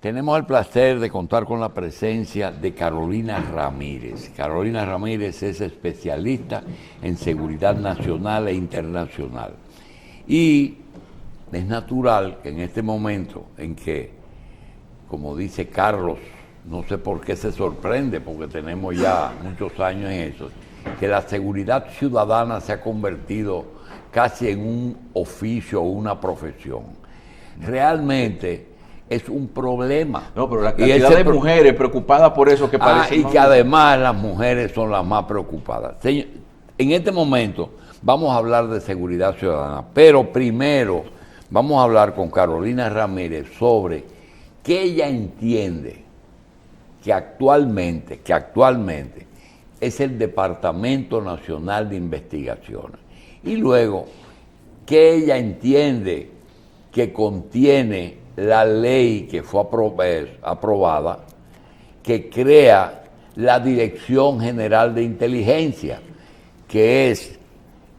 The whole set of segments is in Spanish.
Tenemos el placer de contar con la presencia de Carolina Ramírez. Carolina Ramírez es especialista en seguridad nacional e internacional. Y es natural que en este momento en que, como dice Carlos, no sé por qué se sorprende, porque tenemos ya muchos años en eso, que la seguridad ciudadana se ha convertido casi en un oficio o una profesión. Realmente es un problema. No, pero la cantidad de mujeres preocupadas por eso que parece... Y que además las mujeres son las más preocupadas. Señor, en este momento vamos a hablar de seguridad ciudadana, pero primero vamos a hablar con Carolina Ramírez sobre qué ella entiende que actualmente es el Departamento Nacional de Investigaciones. Y luego, qué ella entiende que contiene la ley que fue aprobada, que crea la Dirección General de Inteligencia, que es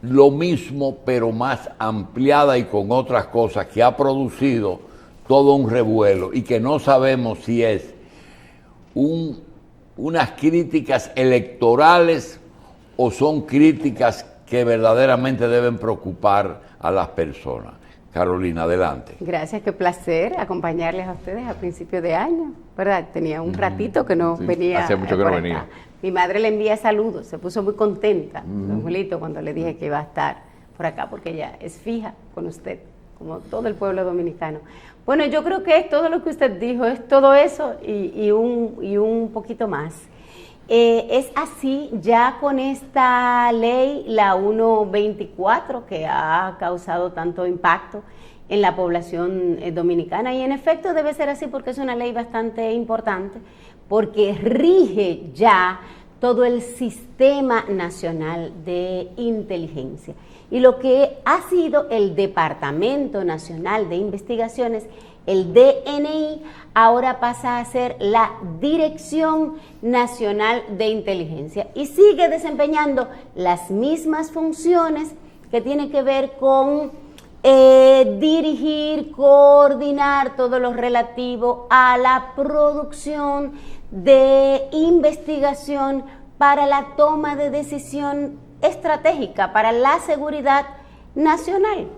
lo mismo pero más ampliada y con otras cosas, que ha producido todo un revuelo y que no sabemos si es unas críticas electorales o son críticas que verdaderamente deben preocupar a las personas. Carolina, adelante. Gracias, qué placer acompañarles a ustedes a principios de año, ¿verdad? Tenía un ratito que no venía. Hace mucho que no venía. Mi madre le envía saludos, se puso muy contenta, don Julito, cuando le dije que iba a estar por acá, porque ella es fija con usted, como todo el pueblo dominicano. Bueno, yo creo que es todo lo que usted dijo, es todo eso y un poquito más. Es así, ya con esta ley, la 124, que ha causado tanto impacto en la población dominicana, y en efecto debe ser así porque es una ley bastante importante, porque rige ya todo el sistema nacional de inteligencia. Y lo que ha sido el Departamento Nacional de Investigaciones, el DNI, ahora pasa a ser la Dirección Nacional de Inteligencia y sigue desempeñando las mismas funciones que tienen que ver con dirigir, coordinar todo lo relativo a la producción de investigación para la toma de decisión estratégica para la seguridad nacional.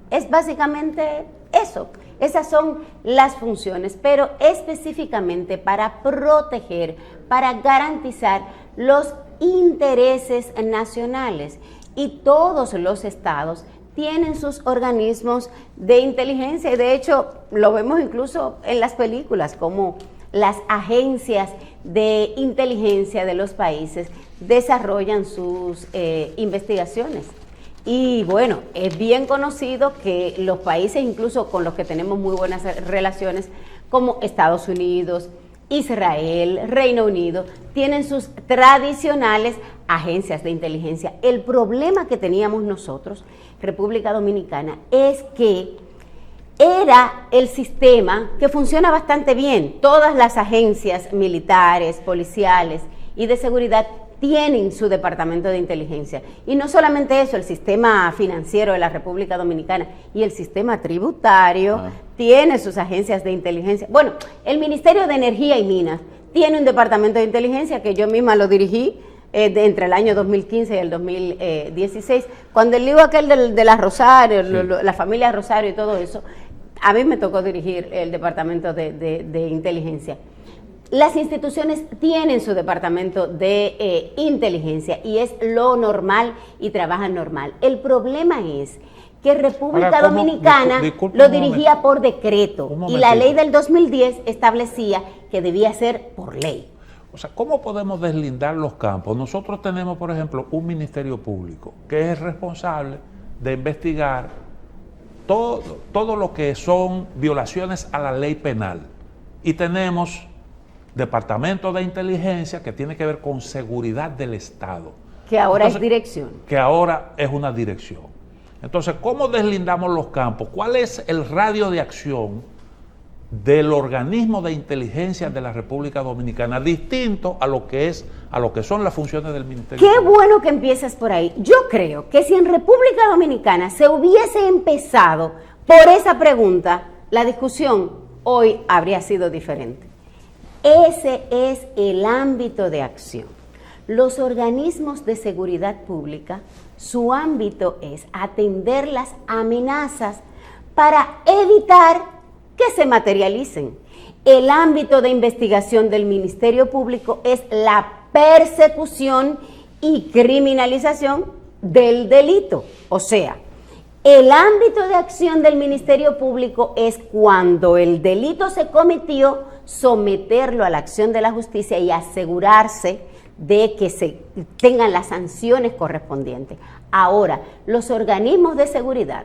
Es básicamente eso. Esas son las funciones, pero específicamente para proteger, para garantizar los intereses nacionales. Y todos los estados tienen sus organismos de inteligencia, y de hecho lo vemos incluso en las películas, como las agencias de inteligencia de los países desarrollan sus investigaciones. Y bueno, es bien conocido que los países, incluso con los que tenemos muy buenas relaciones, como Estados Unidos, Israel, Reino Unido, tienen sus tradicionales agencias de inteligencia. El problema que teníamos nosotros, República Dominicana, es que era el sistema que funciona bastante bien. Todas las agencias militares, policiales y de seguridad tienen su departamento de inteligencia. Y no solamente eso, el sistema financiero de la República Dominicana y el sistema tributario tiene sus agencias de inteligencia. Bueno, el Ministerio de Energía y Minas tiene un departamento de inteligencia que yo misma lo dirigí entre el año 2015 y el 2016. Cuando el lío aquel de la Rosario, la familia Rosario y todo eso, a mí me tocó dirigir el departamento de inteligencia. Las instituciones tienen su departamento de inteligencia y es lo normal y trabajan normal. El problema es que República Dominicana lo dirigía por decreto y la ley del 2010 establecía que debía ser por ley. O sea, ¿cómo podemos deslindar los campos? Nosotros tenemos, por ejemplo, un Ministerio Público que es responsable de investigar todo lo que son violaciones a la ley penal. Y tenemos Departamento de Inteligencia que tiene que ver con seguridad del Estado. Que ahora es dirección. Que ahora es una dirección. Entonces, ¿cómo deslindamos los campos? ¿Cuál es el radio de acción del organismo de inteligencia de la República Dominicana, distinto a lo que son las funciones del Ministerio? Qué bueno que empieces por ahí. Yo creo que si en República Dominicana se hubiese empezado por esa pregunta, la discusión hoy habría sido diferente. Ese es el ámbito de acción. Los organismos de seguridad pública, su ámbito es atender las amenazas para evitar que se materialicen. El ámbito de investigación del Ministerio Público es la persecución y criminalización del delito. O sea, el ámbito de acción del Ministerio Público es cuando el delito se cometió, someterlo a la acción de la justicia y asegurarse de que se tengan las sanciones correspondientes. Ahora, los organismos de seguridad,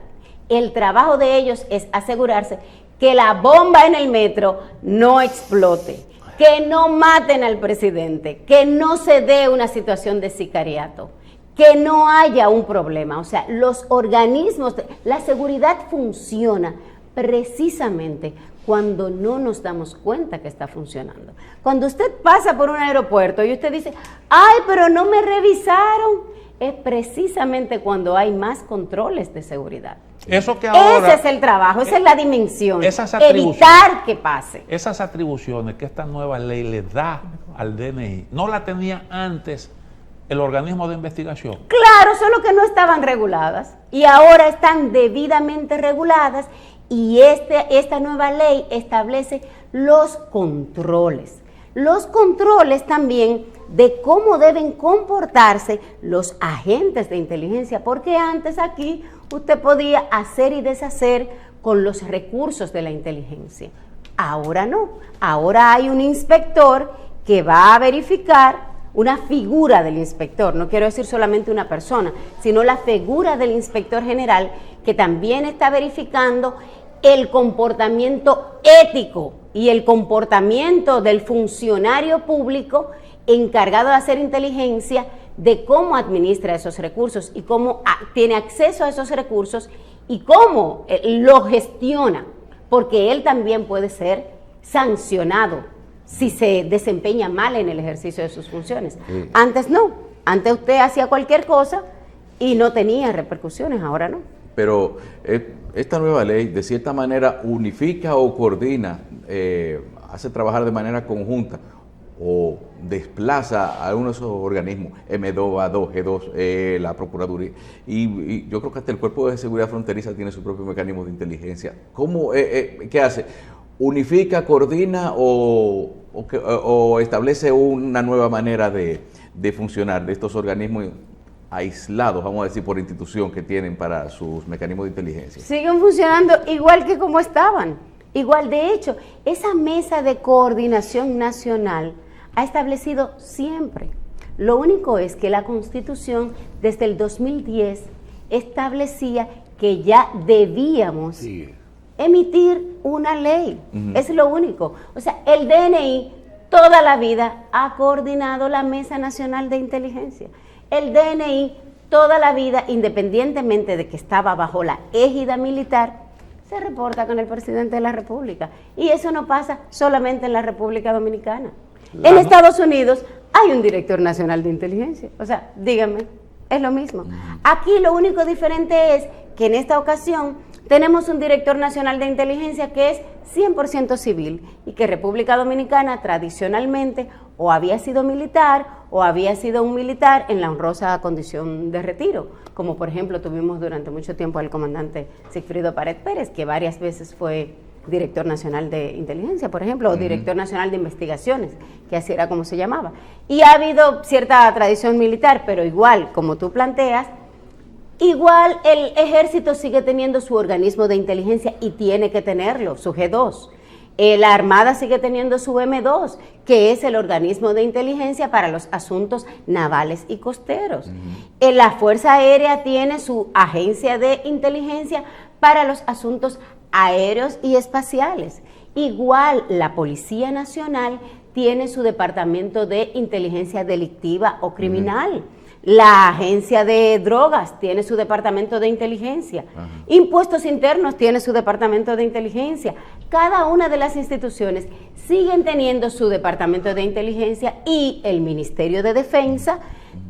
el trabajo de ellos es asegurarse que la bomba en el metro no explote, que no maten al presidente, que no se dé una situación de sicariato, que no haya un problema. O sea, los organismos, la seguridad funciona precisamente cuando no nos damos cuenta que está funcionando. Cuando usted pasa por un aeropuerto y usted dice, ay, pero no me revisaron, es precisamente cuando hay más controles de seguridad. Eso que ahora, ese es el trabajo, esa es la dimensión, evitar que pase. Esas atribuciones que esta nueva ley le da al DNI, ¿no la tenía antes el organismo de investigación? Claro, solo que no estaban reguladas y ahora están debidamente reguladas y esta nueva ley establece los controles. Los controles también de cómo deben comportarse los agentes de inteligencia, porque antes aquí usted podía hacer y deshacer con los recursos de la inteligencia. Ahora no, ahora hay un inspector que va a verificar, una figura del inspector, no quiero decir solamente una persona, sino la figura del inspector general que también está verificando el comportamiento ético y el comportamiento del funcionario público encargado de hacer inteligencia, de cómo administra esos recursos y cómo tiene acceso a esos recursos y cómo lo gestiona, porque él también puede ser sancionado si se desempeña mal en el ejercicio de sus funciones. Sí. Antes no, antes usted hacía cualquier cosa y no tenía repercusiones, ahora no. Pero esta nueva ley de cierta manera unifica o coordina, hace trabajar de manera conjunta o desplaza a algunos de esos organismos, M2, A2, G2, la Procuraduría, y yo creo que hasta el Cuerpo de Seguridad Fronteriza tiene su propio mecanismo de inteligencia. ¿Cómo, qué hace? ¿Unifica, coordina o establece una nueva manera de funcionar de estos organismos aislados, vamos a decir, por institución que tienen para sus mecanismos de inteligencia? Siguen funcionando igual que como estaban. Igual, de hecho, esa mesa de coordinación nacional ha establecido siempre. Lo único es que la Constitución desde el 2010 establecía que ya debíamos emitir una ley. Es lo único. O sea, el DNI toda la vida ha coordinado la Mesa Nacional de Inteligencia. El DNI toda la vida, independientemente de que estaba bajo la égida militar, se reporta con el presidente de la República. Y eso no pasa solamente en la República Dominicana. En Estados Unidos hay un director nacional de inteligencia. O sea, díganme, es lo mismo. Aquí lo único diferente es que en esta ocasión tenemos un director nacional de inteligencia que es 100% civil y que República Dominicana tradicionalmente o había sido militar o había sido un militar en la honrosa condición de retiro, como por ejemplo tuvimos durante mucho tiempo al comandante Sigfrido Pared Pérez, que varias veces fue director nacional de inteligencia, por ejemplo, o director nacional de investigaciones, que así era como se llamaba. Y ha habido cierta tradición militar, pero igual, como tú planteas, igual el ejército sigue teniendo su organismo de inteligencia y tiene que tenerlo, su G2. La Armada sigue teniendo su M2, que es el organismo de inteligencia para los asuntos navales y costeros. La Fuerza Aérea tiene su agencia de inteligencia para los asuntos aéreos y espaciales. Igual la Policía Nacional tiene su departamento de inteligencia delictiva o criminal. La Agencia de Drogas tiene su departamento de inteligencia. Impuestos Internos tiene su departamento de inteligencia. Cada una de las instituciones siguen teniendo su departamento de inteligencia y el Ministerio de Defensa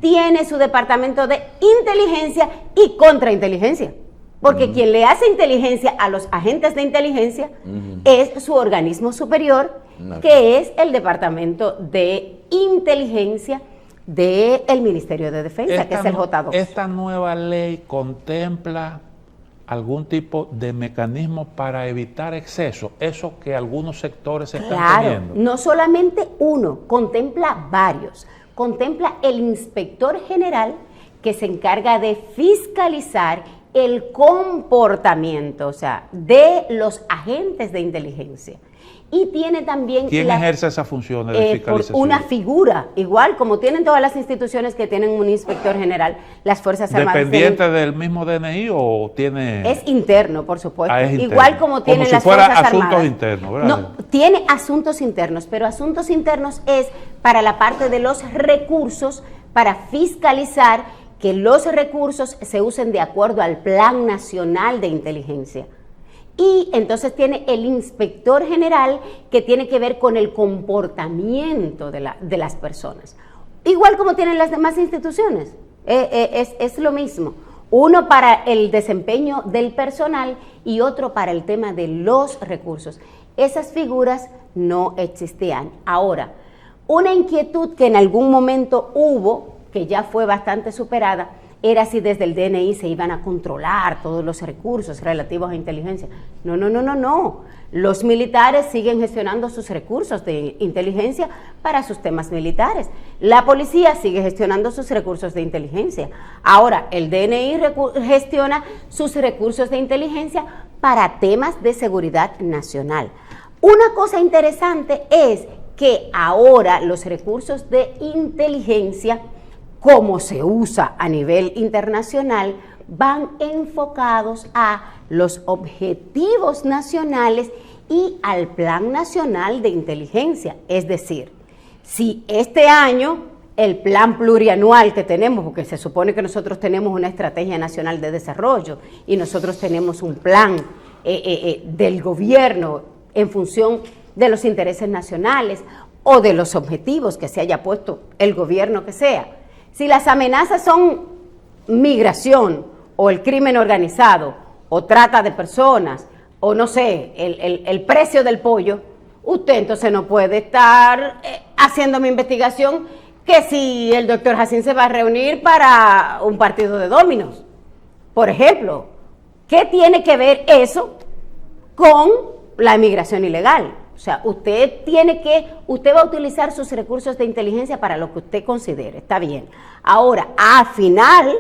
tiene su departamento de inteligencia y contrainteligencia. porque quien le hace inteligencia a los agentes de inteligencia es su organismo superior, que es el Departamento de Inteligencia del Ministerio de Defensa, que es el J2. ¿Esta nueva ley contempla algún tipo de mecanismo para evitar exceso? Eso que algunos sectores están teniendo. No solamente uno, contempla varios. Contempla el inspector general, que se encarga de fiscalizar el comportamiento, o sea, de los agentes de inteligencia. Y tiene también... ¿Quién ejerce esa función de fiscalización? Por una figura, igual como tienen todas las instituciones que tienen un inspector general, las Fuerzas Armadas. ¿Dependiente del mismo DNI o tiene...? Es interno, por supuesto. Es interno. Igual como tienen las Fuerzas Armadas. Como si fuera asuntos internos, ¿verdad? No, tiene asuntos internos, pero asuntos internos es para la parte de los recursos, para fiscalizar que los recursos se usen de acuerdo al Plan Nacional de Inteligencia. Y entonces tiene el inspector general, que tiene que ver con el comportamiento de las personas. Igual como tienen las demás instituciones, es lo mismo. Uno para el desempeño del personal y otro para el tema de los recursos. Esas figuras no existían. Ahora, una inquietud que en algún momento hubo, que ya fue bastante superada, era si desde el DNI se iban a controlar todos los recursos relativos a inteligencia. No. Los militares siguen gestionando sus recursos de inteligencia para sus temas militares. La policía sigue gestionando sus recursos de inteligencia. Ahora, el DNI gestiona sus recursos de inteligencia para temas de seguridad nacional. Una cosa interesante es que ahora los recursos de inteligencia, como se usa a nivel internacional, van enfocados a los objetivos nacionales y al Plan Nacional de Inteligencia. Es decir, si este año el plan plurianual que tenemos, porque se supone que nosotros tenemos una estrategia nacional de desarrollo y nosotros tenemos un plan del gobierno en función de los intereses nacionales o de los objetivos que se haya puesto el gobierno que sea. Si las amenazas son migración o el crimen organizado o trata de personas o no sé, el precio del pollo, usted entonces no puede estar haciendo mi investigación que si el doctor Jacín se va a reunir para un partido de dominos. Por ejemplo, ¿qué tiene que ver eso con la inmigración ilegal? O sea, usted va a utilizar sus recursos de inteligencia para lo que usted considere, está bien. Ahora, al final,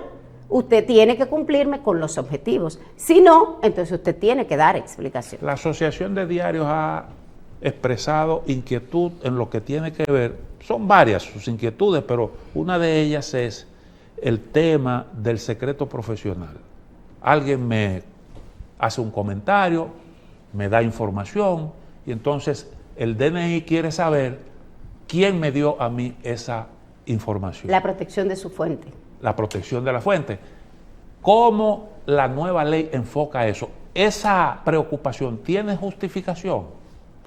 usted tiene que cumplirme con los objetivos. Si no, entonces usted tiene que dar explicación. La Asociación de Diarios ha expresado inquietud en lo que tiene que ver, son varias sus inquietudes, pero una de ellas es el tema del secreto profesional. Alguien me hace un comentario, me da información, y entonces el DNI quiere saber quién me dio a mí esa información. La protección de su fuente. La protección de la fuente. ¿Cómo la nueva ley enfoca eso? ¿Esa preocupación tiene justificación?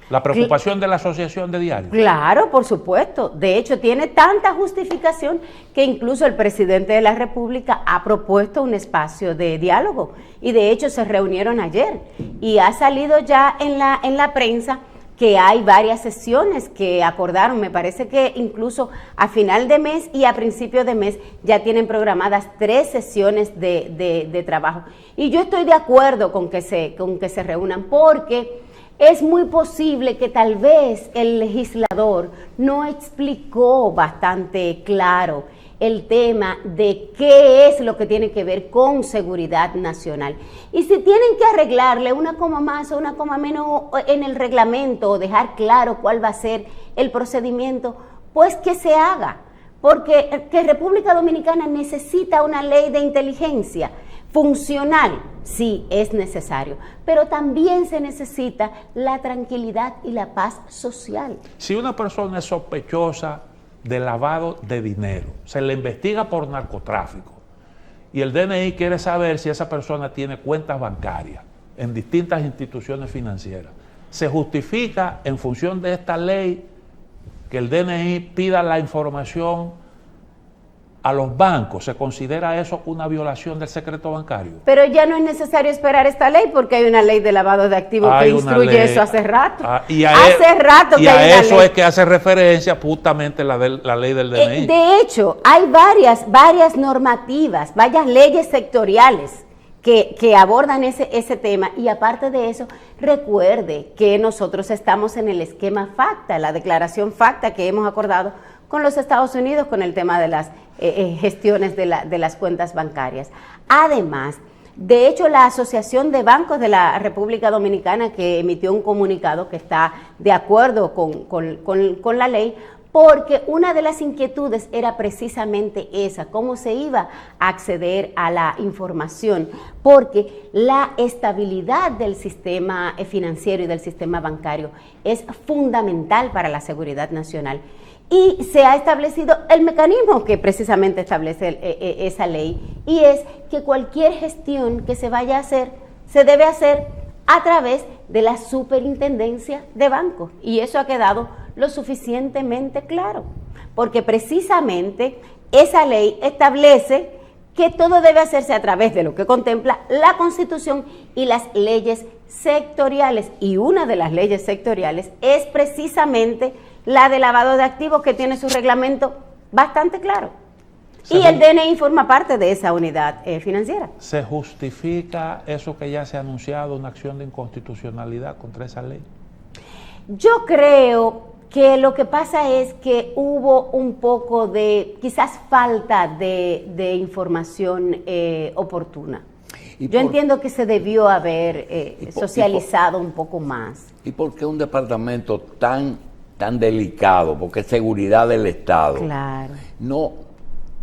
La preocupación de la Asociación de Diarios. Claro, por supuesto. De hecho, tiene tanta justificación que incluso el presidente de la República ha propuesto un espacio de diálogo. Y de hecho se reunieron ayer. Y ha salido ya en la prensa que hay varias sesiones que acordaron. Me parece que incluso a final de mes y a principio de mes ya tienen programadas 3 sesiones de trabajo. Y yo estoy de acuerdo con que se reúnan, porque es muy posible que tal vez el legislador no explicó bastante claro el tema de qué es lo que tiene que ver con seguridad nacional. Y si tienen que arreglarle una coma más o una coma menos en el reglamento o dejar claro cuál va a ser el procedimiento, pues que se haga. Porque que República Dominicana necesita una ley de inteligencia funcional, sí, es necesario, pero también se necesita la tranquilidad y la paz social. Si una persona es sospechosa de lavado de dinero, se le investiga por narcotráfico y el DNI quiere saber si esa persona tiene cuentas bancarias en distintas instituciones financieras, ¿se justifica en función de esta ley que el DNI pida la información a los bancos, ¿se considera eso una violación del secreto bancario? Pero ya no es necesario esperar esta ley porque hay una ley de lavado de activos que instruye eso hace rato. Hace rato que hay una ley. Y a eso es que hace referencia justamente la ley del DNI. De hecho, hay varias normativas, varias leyes sectoriales que abordan ese tema, y aparte de eso, recuerde que nosotros estamos en el esquema FACTA, la declaración FACTA que hemos acordado con los Estados Unidos con el tema de las gestiones de las cuentas bancarias. Además, de hecho, la Asociación de Bancos de la República Dominicana, que emitió un comunicado que está de acuerdo con la ley, porque una de las inquietudes era precisamente esa, cómo se iba a acceder a la información, porque la estabilidad del sistema financiero y del sistema bancario es fundamental para la seguridad nacional. Y se ha establecido el mecanismo que precisamente establece esa ley, y es que cualquier gestión que se vaya a hacer, se debe hacer a través de la superintendencia de bancos, y eso ha quedado lo suficientemente claro, porque precisamente esa ley establece que todo debe hacerse a través de lo que contempla la Constitución y las leyes sectoriales, y una de las leyes sectoriales es precisamente la de lavado de activos, que tiene su reglamento bastante claro. Y el DNI forma parte de esa unidad financiera. ¿Se justifica eso que ya se ha anunciado, una acción de inconstitucionalidad contra esa ley? Yo creo que lo que pasa es que hubo un poco de, quizás, falta de información oportuna. Yo entiendo que se debió haber socializado un poco más. ¿Y por qué un departamento tan delicado, porque es seguridad del Estado, claro,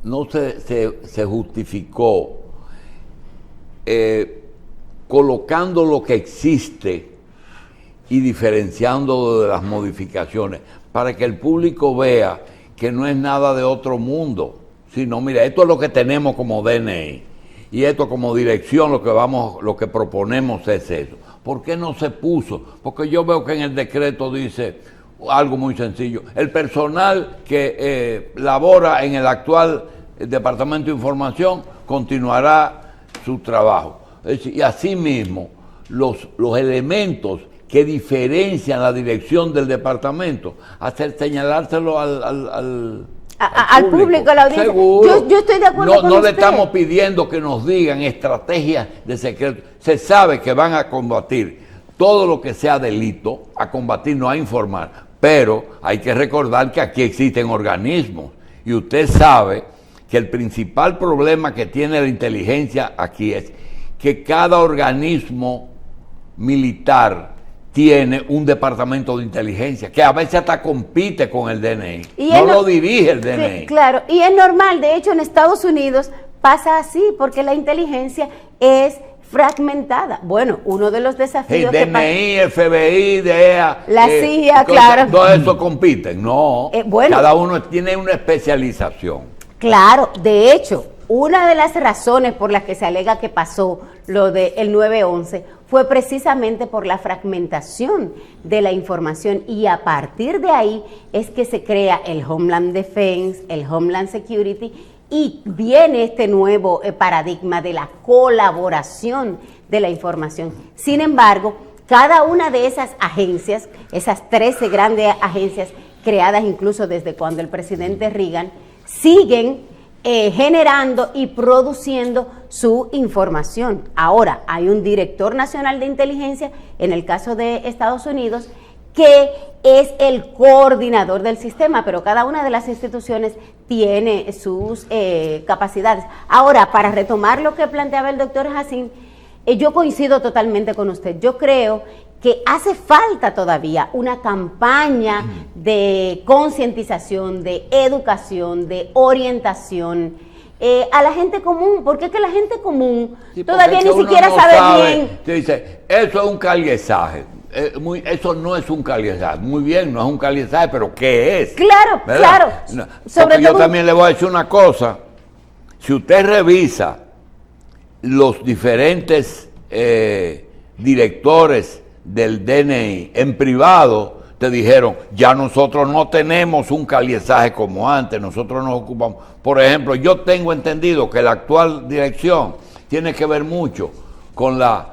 no se justificó colocando lo que existe y diferenciando de las modificaciones, para que el público vea que no es nada de otro mundo, sino, mira, esto es lo que tenemos como DNI, y esto como dirección, lo que proponemos es eso? ¿Por qué no se puso? Porque yo veo que en el decreto dice algo muy sencillo: el personal que labora en el actual Departamento de Información continuará su trabajo. Es decir, y asimismo, los elementos que diferencian la dirección del departamento, señalárselo al público, a la audiencia. Seguro. Yo estoy de acuerdo con No le usted. estamos pidiendo que nos digan estrategias de secreto. Se sabe que van a combatir todo lo que sea delito, a combatir, no a informar. Pero hay que recordar que aquí existen organismos, y usted sabe que el principal problema que tiene la inteligencia aquí es que cada organismo militar tiene un departamento de inteligencia que a veces hasta compite con el DNI. No lo dirige el DNI. Sí, claro, y es normal. De hecho, en Estados Unidos pasa así, porque la inteligencia es fragmentada. Bueno, uno de los desafíos el DNI, FBI, DEA, la CIA, claro. Todo eso compiten. No, bueno, cada uno tiene una especialización. Claro, de hecho, una de las razones por las que se alega que pasó lo del 9/11 fue precisamente por la fragmentación de la información, y a partir de ahí es que se crea el Homeland Defense, el Homeland Security, y viene este nuevo paradigma de la colaboración de la información. Sin embargo, cada una de esas agencias, esas 13 grandes agencias creadas incluso desde cuando el presidente Reagan, siguen generando y produciendo su información. Ahora, hay un director nacional de inteligencia, en el caso de Estados Unidos, que es el coordinador del sistema, pero cada una de las instituciones tiene sus capacidades. Ahora, para retomar lo que planteaba el doctor Jacín, yo coincido totalmente con usted. Yo creo que hace falta todavía una campaña de concientización, de educación, de orientación a la gente común, porque es que la gente común todavía ni siquiera sabe bien. Te dice, eso es un caliesaje. Eso no es un caliesaje. Muy bien, no es un caliesaje, pero ¿qué es? Claro, ¿verdad? Claro. Porque yo también le voy a decir una cosa. Si usted revisa los diferentes directores del DNI en privado, te dijeron, ya nosotros no tenemos un caliezaje como antes, nosotros nos ocupamos. Por ejemplo, yo tengo entendido que la actual dirección tiene que ver mucho con la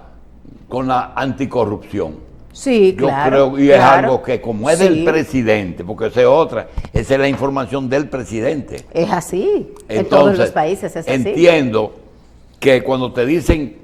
anticorrupción. Sí, Yo claro. creo, y es algo que como es del Sí. presidente, porque esa es la información del presidente. Es así. En Entonces, todos los países es así. entiendo que cuando te dicen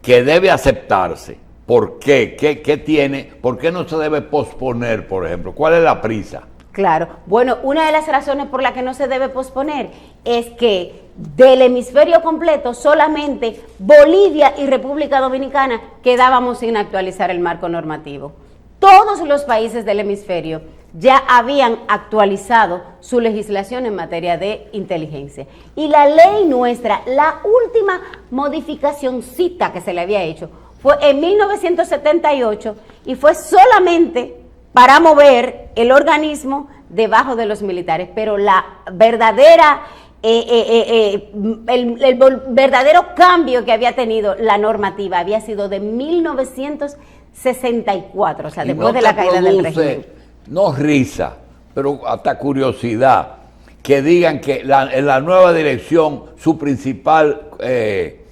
que debe aceptarse, ¿por qué? ¿Qué tiene? ¿Por qué no se debe posponer, por ejemplo? ¿Cuál es la prisa? Claro. Bueno, una de las razones por la que no se debe posponer es que del hemisferio completo solamente Bolivia y República Dominicana quedábamos sin actualizar el marco normativo. Todos los países del hemisferio ya habían actualizado su legislación en materia de inteligencia. Y la ley nuestra, la última modificacióncita que se le había hecho fue en 1978 y ffue solamente para mover el organismo debajo de los militares, pero la verdadera, el verdadero cambio que había tenido la normativa había sido de 1964, o sea, Y después no de te la caída del produce, régimen. no risa, pero hasta curiosidad, que digan que en la nueva dirección su principal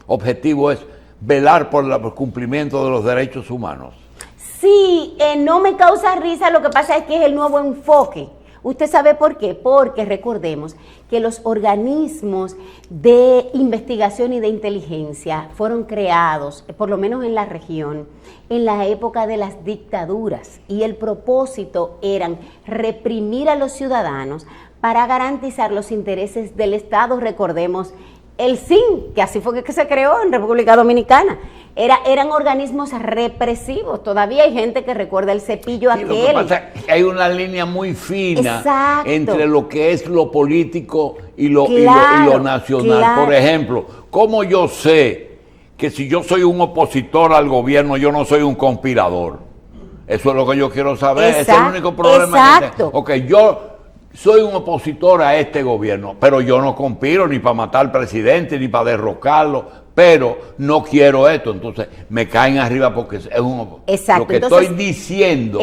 objetivo es velar por el cumplimiento de los derechos humanos. Sí, no me causa risa, lo que pasa es que es el nuevo enfoque. ¿Usted sabe por qué? Porque recordemos que los organismos de investigación y de inteligencia fueron creados, por lo menos en la región, en la época de las dictaduras, y el propósito eran reprimir a los ciudadanos para garantizar los intereses del Estado. Recordemos el SIN, que así fue que se creó en República Dominicana. Eran organismos represivos. Todavía hay gente que recuerda el cepillo Sí, aquel. lo que pasa es que hay una línea muy fina Exacto. entre lo que es lo político y lo Claro, nacional. claro. Por ejemplo, ¿cómo yo sé que si yo soy un opositor al gobierno, yo no soy un conspirador? Eso es lo que yo quiero saber. Ese es el único problema que exacto. tengo. Ok, yo soy un opositor a este gobierno, pero yo no conspiro ni para matar al presidente, ni para derrocarlo, pero no quiero esto. Entonces me caen arriba porque es Exacto. lo que Entonces, estoy diciendo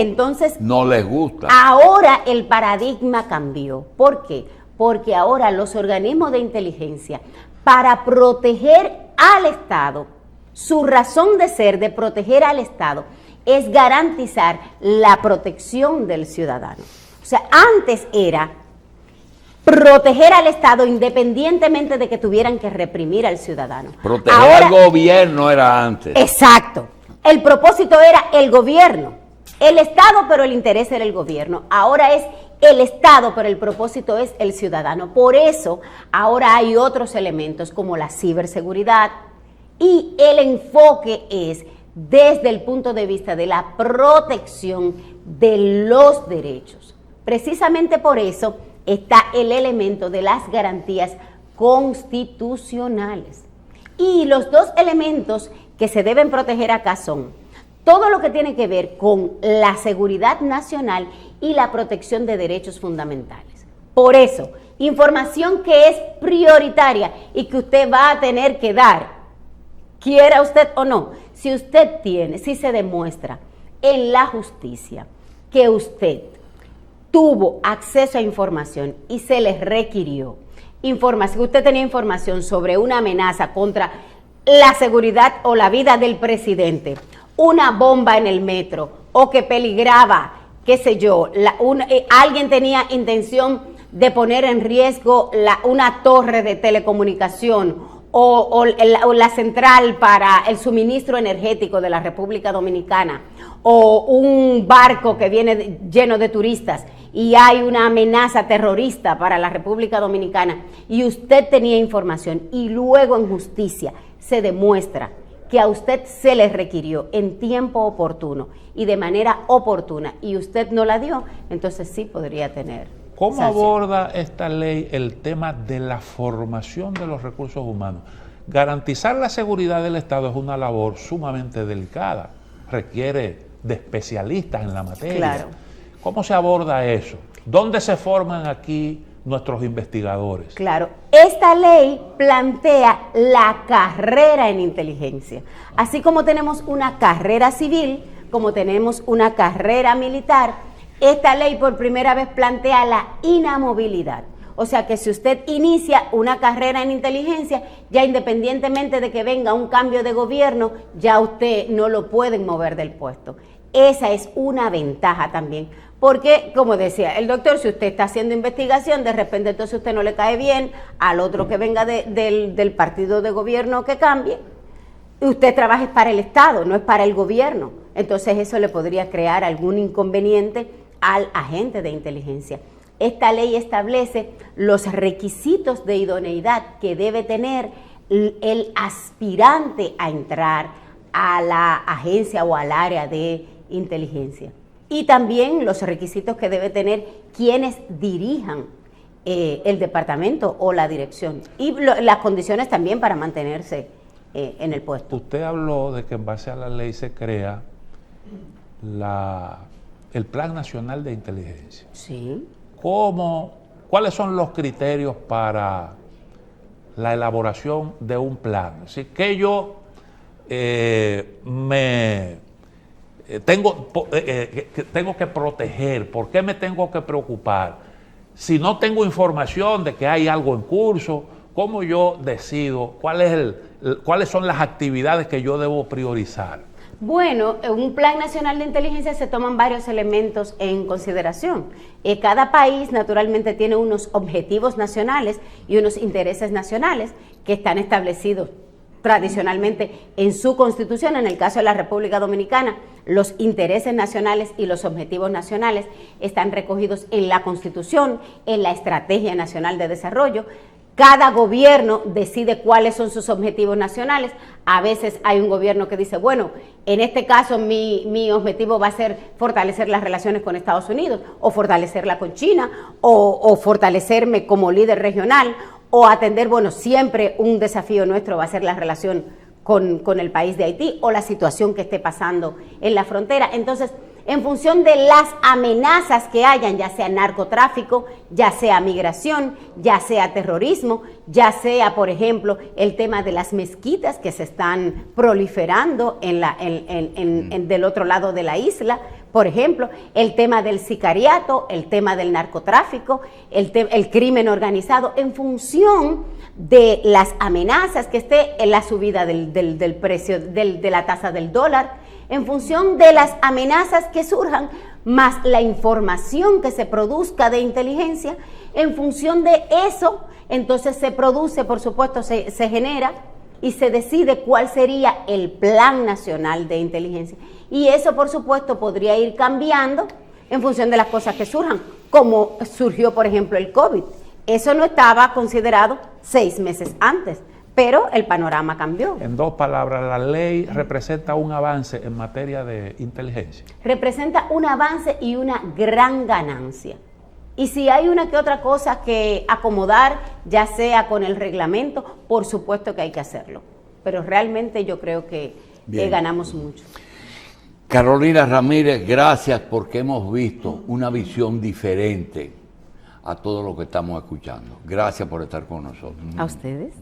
no les gusta. Ahora el paradigma cambió. ¿Por qué? Porque ahora los organismos de inteligencia, para proteger al Estado, su razón de ser de proteger al Estado es garantizar la protección del ciudadano. O sea, antes era proteger al Estado independientemente de que tuvieran que reprimir al ciudadano. Proteger Ahora, al gobierno era antes. exacto. El propósito era el gobierno. El Estado, pero el interés era el gobierno. Ahora es el Estado, pero el propósito es el ciudadano. Por eso, ahora hay otros elementos como la ciberseguridad y el enfoque es desde el punto de vista de la protección de los derechos. Precisamente por eso está el elemento de las garantías constitucionales. Y los dos elementos que se deben proteger acá son todo lo que tiene que ver con la seguridad nacional y la protección de derechos fundamentales. Por eso, información que es prioritaria y que usted va a tener que dar, quiera usted o no, si usted tiene, si se demuestra en la justicia que usted tuvo acceso a información y se les requirió información, usted tenía información sobre una amenaza contra la seguridad o la vida del presidente, una bomba en el metro o que peligraba, qué sé yo, alguien tenía intención de poner en riesgo una torre de telecomunicación o la central para el suministro energético de la República Dominicana, o un barco que viene lleno de turistas y hay una amenaza terrorista para la República Dominicana y usted tenía información y luego en justicia se demuestra que a usted se le requirió en tiempo oportuno y de manera oportuna y usted no la dio, entonces sí podría tener ¿Cómo sanción. aborda esta ley el tema de la formación de los recursos humanos? Garantizar la seguridad del Estado es una labor sumamente delicada, requiere de especialistas en la materia. Claro. ¿Cómo se aborda eso? ¿Dónde se forman aquí nuestros investigadores? Claro, esta ley plantea la carrera en inteligencia. Así como tenemos una carrera civil como tenemos una carrera militar, esta ley por primera vez plantea la inamovilidad. O sea que si usted inicia una carrera en inteligencia, ya independientemente de que venga un cambio de gobierno, ya usted no lo pueden mover del puesto. Esa es una ventaja también. Porque, como decía el doctor, si usted está haciendo investigación, de repente entonces usted no le cae bien al otro que venga del partido de gobierno que cambie, y usted trabaja para el Estado, no es para el gobierno. Entonces eso le podría crear algún inconveniente al agente de inteligencia. Esta ley establece los requisitos de idoneidad que debe tener el aspirante a entrar a la agencia o al área de inteligencia. Y también los requisitos que debe tener quienes dirijan el departamento o la dirección. Y las condiciones también para mantenerse en el puesto. Usted habló de que en base a la ley se crea el Plan Nacional de Inteligencia. Sí. ¿Cuáles son los criterios para la elaboración de un plan? Así que yo tengo que proteger. ¿Por qué me tengo que preocupar? Si no tengo información de que hay algo en curso, ¿cómo yo decido cuáles son las actividades que yo debo priorizar? Bueno, en un plan nacional de inteligencia se toman varios elementos en consideración. Cada país naturalmente tiene unos objetivos nacionales y unos intereses nacionales que están establecidos tradicionalmente en su constitución. En el caso de la República Dominicana, los intereses nacionales y los objetivos nacionales están recogidos en la Constitución, en la Estrategia Nacional de Desarrollo. Cada gobierno decide cuáles son sus objetivos nacionales. A veces hay un gobierno que dice, bueno, en este caso mi objetivo va a ser fortalecer las relaciones con Estados Unidos, o fortalecerla con China, o fortalecerme como líder regional, o atender, bueno, siempre un desafío nuestro va a ser la relación con el país de Haití, o la situación que esté pasando en la frontera. Entonces, en función de las amenazas que hayan, ya sea narcotráfico, ya sea migración, ya sea terrorismo, ya sea, por ejemplo, el tema de las mezquitas que se están proliferando del otro lado de la isla, por ejemplo, el tema del sicariato, el tema del narcotráfico, el crimen organizado, en función de las amenazas que esté en la subida del precio de la tasa del dólar, en función de las amenazas que surjan, más la información que se produzca de inteligencia, en función de eso, entonces se produce, por supuesto, se genera y se decide cuál sería el Plan Nacional de Inteligencia. Y eso, por supuesto, podría ir cambiando en función de las cosas que surjan, como surgió, por ejemplo, el COVID. Eso no estaba considerado 6 meses antes, pero el panorama cambió. En 2 palabras, la ley representa un avance en materia de inteligencia. Representa un avance y una gran ganancia. Y si hay una que otra cosa que acomodar, ya sea con el reglamento, por supuesto que hay que hacerlo. Pero realmente yo creo que ganamos mucho. Carolina Ramírez, gracias porque hemos visto una visión diferente a todo lo que estamos escuchando. Gracias por estar con nosotros. ¿A ustedes?